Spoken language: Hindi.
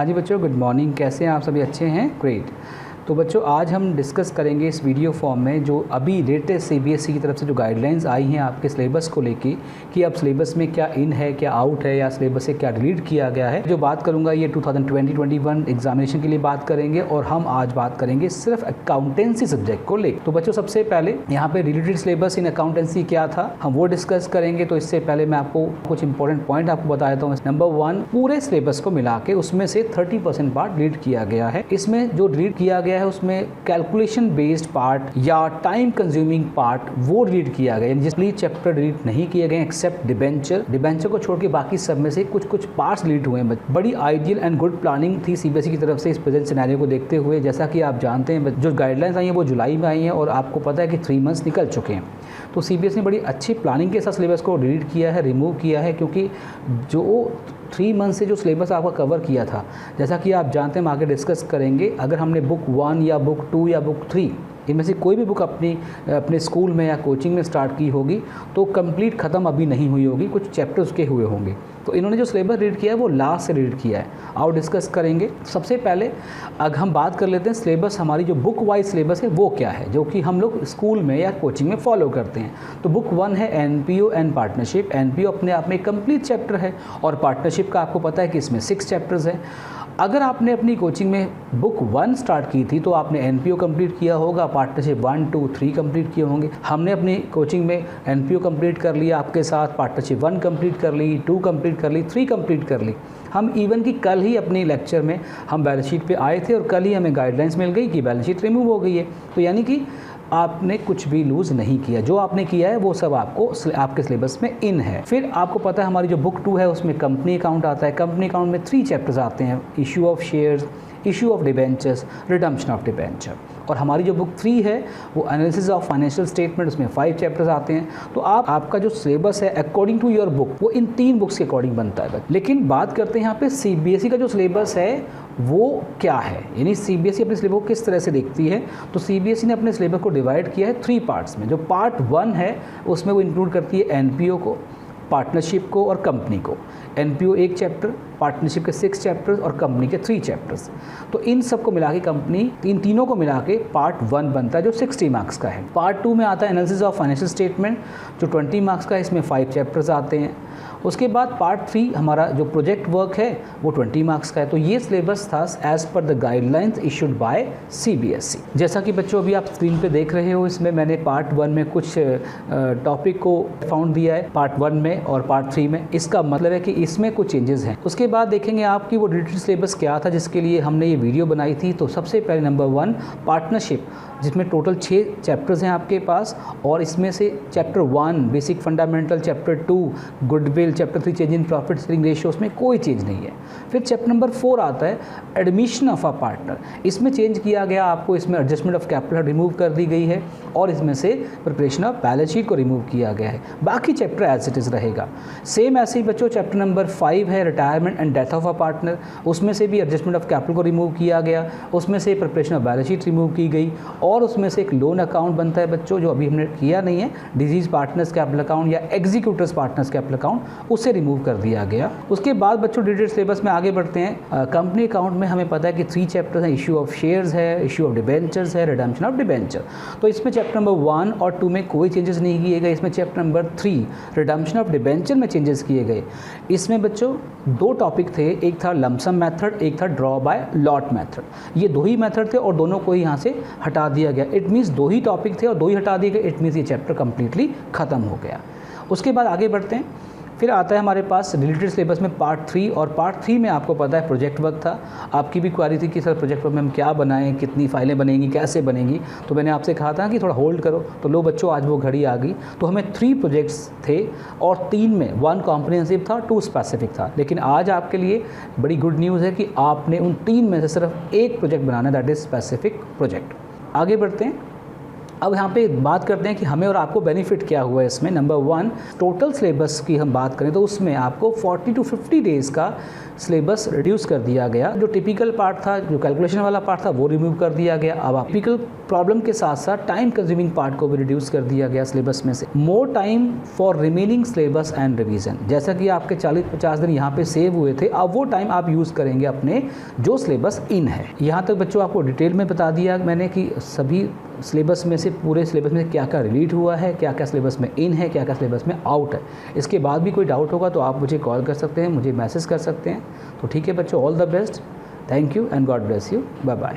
जी बच्चों, गुड मॉर्निंग। कैसे हैं आप सभी? अच्छे हैं? ग्रेट। तो बच्चों आज हम डिस्कस करेंगे इस वीडियो फॉर्म में जो अभी लेटेस्ट सीबीएसई की तरफ से जो गाइडलाइंस आई हैं आपके सिलेबस को लेके कि अब सिलेबस में क्या इन है, क्या आउट है, या सिलेबस से क्या डिलीट किया गया है। जो बात करूंगा ये 2020-21 एग्जामिनेशन के लिए बात करेंगे और हम आज बात करेंगे सिर्फ अकाउंटेंसी सब्जेक्ट को लेकर। तो बच्चों सबसे पहले यहाँ पे रिलेटेड सिलेबस इन अकाउंटेंसी क्या था हम वो डिस्कस करेंगे। तो इससे पहले मैं आपको कुछ इंपॉर्टेंट पॉइंट आपको बता देता हूँ। नंबर 1, पूरे सिलेबस को मिला के उसमें से 30% पार्ट डिलीट किया गया है। इसमें जो डिलीट किया गया है उसमें कैलकुलेशन बेस्ड पार्ट या टाइम कंज्यूमिंग पार्ट वो डिलीट किया गया, जिसलिए चैप्टर डिलीट नहीं किए गए एक्सेप्ट डिबेंचर को छोड़ के बाकी सब में से कुछ पार्ट्स डिलीट हुए हैं। बड़ी आइडियल एंड गुड प्लानिंग थी सीबीएसई की तरफ से इस प्रेजेंट सिनेरियो को देखते हुए। जैसा कि आप जानते हैं जो गाइडलाइंस आई हैं वो जुलाई में आई हैं और आपको पता है कि 3 मंथ्स निकल चुके हैं। तो सीबीएसई ने बड़ी अच्छी प्लानिंग के साथ सिलेबस को डिलीट किया है, रिमूव किया है, क्योंकि जो 3 मंथ से जो सिलेबस आपका कवर किया था, जैसा कि आप जानते हैं हम आगे डिस्कस करेंगे, अगर हमने बुक 1 या बुक 2 या बुक 3 इनमें से कोई भी बुक अपने स्कूल में या कोचिंग में स्टार्ट की होगी तो कंप्लीट ख़त्म अभी नहीं हुई होगी, कुछ चैप्टर उसके हुए होंगे। तो इन्होंने जो सिलेबस रीड किया है वो लास्ट से रीड किया है, आओ डिस्कस करेंगे। सबसे पहले अगर हम बात कर लेते हैं सिलेबस, हमारी जो बुक वाइज सिलेबस है वो क्या है, जो कि हम लोग स्कूल में या कोचिंग में फॉलो करते हैं। तो बुक 1 है एनपीओ एंड पार्टनरशिप। एनपीओ अपने आप में एक कंप्लीट चैप्टर है और पार्टनरशिप का आपको पता है कि इसमें 6 चैप्टर्स हैं। अगर आपने अपनी कोचिंग में बुक 1 स्टार्ट की थी तो आपने एनपीओ कंप्लीट किया होगा, पार्टनरशिप 1, 2, 3 कंप्लीट किए होंगे। हमने अपनी कोचिंग में एनपीओ कंप्लीट कर लिया आपके साथ, पार्टनरशिप 1 कंप्लीट कर ली, 2 कंप्लीट कर ली, 3 कंप्लीट कर ली। हम इवन कि कल ही अपने लेक्चर में हम बैलेंस शीट पे आए थे और कल ही हमें गाइडलाइंस मिल गई कि बैलेंस शीट रिमूव हो गई है। तो यानी कि आपने कुछ भी लूज़ नहीं किया, जो आपने किया है वो सब आपके सिलेबस में इन है। फिर आपको पता है हमारी जो बुक 2 है उसमें कंपनी अकाउंट आता है। कंपनी अकाउंट में 3 चैप्टर्स आते हैं, issue of shares, issue of debentures, redemption of debenture. और हमारी जो बुक 3 है वो एनालिसिस ऑफ फाइनेंशियल स्टेटमेंट, उसमें 5 चैप्टर्स आते हैं। तो आपका जो सिलेबस है अकॉर्डिंग टू योर बुक वो इन 3 बुक्स के अकॉर्डिंग बनता है। लेकिन बात करते हैं यहाँ पे सीबीएसई का जो सिलेबस है वो क्या है, यानी सीबीएसई अपने सिलेबस को किस तरह से देखती है। तो सीबीएसई ने अपने सिलेबस को डिवाइड किया है 3 पार्ट्स में। जो पार्ट 1 है उसमें वो इंक्लूड करती है एनपीओ को, पार्टनरशिप को और कंपनी को। एनपीओ 1 चैप्टर, पार्टनरशिप के 6 चैप्टर्स और कंपनी के 3 चैप्टर्स। तो इन सब को मिला के कंपनी, इन तीनों को मिला के पार्ट 1 बनता है जो 60 मार्क्स का है। पार्ट 2 में आता है एनालिसिस ऑफ फाइनेंशियल स्टेटमेंट जो 20 मार्क्स का है, इसमें 5 चैप्टर्स आते हैं। उसके बाद पार्ट 3 हमारा जो प्रोजेक्ट वर्क है वो 20 मार्क्स का है। तो ये सिलेबस था as per the guidelines issued by CBSE. जैसा कि बच्चों अभी आप स्क्रीन पे देख रहे हो, इसमें मैंने पार्ट 1 में कुछ टॉपिक को फाउंड दिया है पार्ट 1 में और पार्ट 3 में। इसका मतलब है कि इसमें कुछ चेंजेस हैं। उसके बाद देखेंगे आप कि वो डिटेल सिलेबस क्या था जिसके लिए हमने ये वीडियो बनाई थी। तो सबसे पहले नंबर 1 पार्टनरशिप, जिसमें टोटल 6 चैप्टर्स हैं आपके पास, और इसमें से chapter 1 basic fundamental, chapter 2 goodwill, chapter 3 change in profit sharing ratio, उसमें कोई चेंज नहीं है। फिर चैप्टर नंबर 4 आता है एडमिशन ऑफ अ पार्टनर। इसमें चेंज किया गया आपको, इसमें एडजस्टमेंट ऑफ कैपिटल रिमूव कर दी गई है और इसमें से प्रिपरेशन ऑफ बैलेंस शीट को रिमूव किया गया है। बाकी चैप्टर एज इट इज़ रहेगा। सेम ऐसे ही बच्चों चैप्टर नंबर 5 है retirement and death of a partner, उसमें से भी एडजस्टमेंट ऑफ कैपिटल को रिमूव किया गया, उसमें से preparation of balance sheet remove की गई और उसमें से एक लोन अकाउंट बनता है बच्चों जो अभी हमने किया नहीं है, डिजीज पार्टनर्स कैपिटल अकाउंट या एग्जीक्यूटर्स पार्टनर्स कैपिटल अकाउंट, उसे रिमूव कर दिया गया। उसके बाद बच्चों डिटेल सिलेबस में आगे बढ़ते हैं। कंपनी अकाउंट में हमें पता है कि 3 चैप्टर्स हैं, इशू ऑफ शेयर्स है, इशू ऑफ डिबेंचर्स है, रिडम्पशन ऑफ डिबेंचर। तो इसमें चैप्टर नंबर 1 और 2 में कोई चेंजेस नहीं किए गए। इसमें chapter number 3 redemption of debenture में चेंजेस किए गए। इसमें बच्चों 2 टॉपिक थे, एक था लमसम मेथड, एक था ड्रॉ बाय लॉट मेथड। ये 2 ही मेथड थे और दोनों को ही यहाँ से हटा दिया गया। इट मीन्स 2 ही टॉपिक थे और 2 ही हटा दिए गए। इट मीन्स ये चैप्टर कंप्लीटली खत्म हो गया। उसके बाद आगे बढ़ते हैं। फिर आता है हमारे पास रिलेटेड सिलेबस में पार्ट 3, और पार्ट 3 में आपको पता है प्रोजेक्ट वर्क था। आपकी भी क्वारी थी कि सर प्रोजेक्ट वर्क में हम क्या बनाएं, कितनी फाइलें बनेंगी, कैसे बनेंगी। तो मैंने आपसे कहा था कि थोड़ा होल्ड करो, तो लो बच्चों आज वो घड़ी आ गई। तो हमें 3 प्रोजेक्ट्स थे और 3 में 1 कॉम्प्रिहेंसिव था, 2 स्पेसिफिक था। लेकिन आज आपके लिए बड़ी गुड न्यूज़ है कि आपने उन 3 में से सिर्फ 1 प्रोजेक्ट बनाना है, दैट इज़ स्पेसिफिक प्रोजेक्ट। आगे बढ़ते हैं। अब यहाँ पे बात करते हैं कि हमें और आपको बेनिफिट क्या हुआ है इसमें। नंबर 1, टोटल सिलेबस की हम बात करें तो उसमें आपको 40 to 50 डेज़ का सिलेबस रिड्यूस कर दिया गया। जो टिपिकल पार्ट था, जो कैलकुलेशन वाला पार्ट था, वो रिमूव कर दिया गया। अब टिपिकल प्रॉब्लम के साथ साथ टाइम कंज्यूमिंग पार्ट को भी रिड्यूस कर दिया गया सिलेबस में से। More time for remaining syllabus and revision, जैसा कि आपके 40-50 दिन यहाँ पे सेव हुए थे, अब वो टाइम आप यूज़ करेंगे अपने जो सिलेबस इन है। यहाँ तक बच्चों आपको डिटेल में बता दिया मैंने कि सभी सिलेबस में से, पूरे सिलेबस में क्या क्या रिलीट हुआ है, क्या क्या सिलेबस में इन है, क्या क्या सिलेबस में आउट है। इसके बाद भी कोई डाउट होगा तो आप मुझे कॉल कर सकते हैं, मुझे मैसेज कर सकते हैं। तो ठीक है बच्चों, all the best, thank you and God bless you, bye bye.